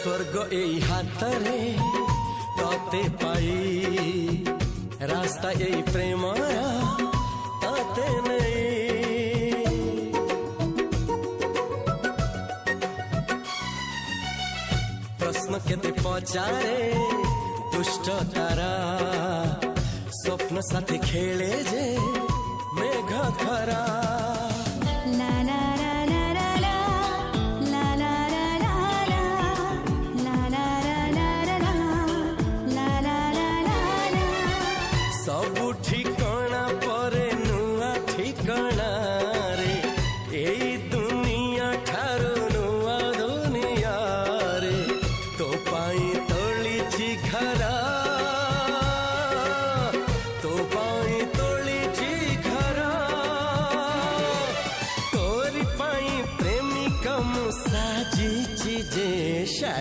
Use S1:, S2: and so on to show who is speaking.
S1: स्वर्ग এই হাতরে তাতে পাই রাস্তা এই প্রেম তাতে নেই প্রশ্ন কেতে পচারে দুষ্ট তারা স্বপ্ন সাথে খেলে যে মেঘ খরা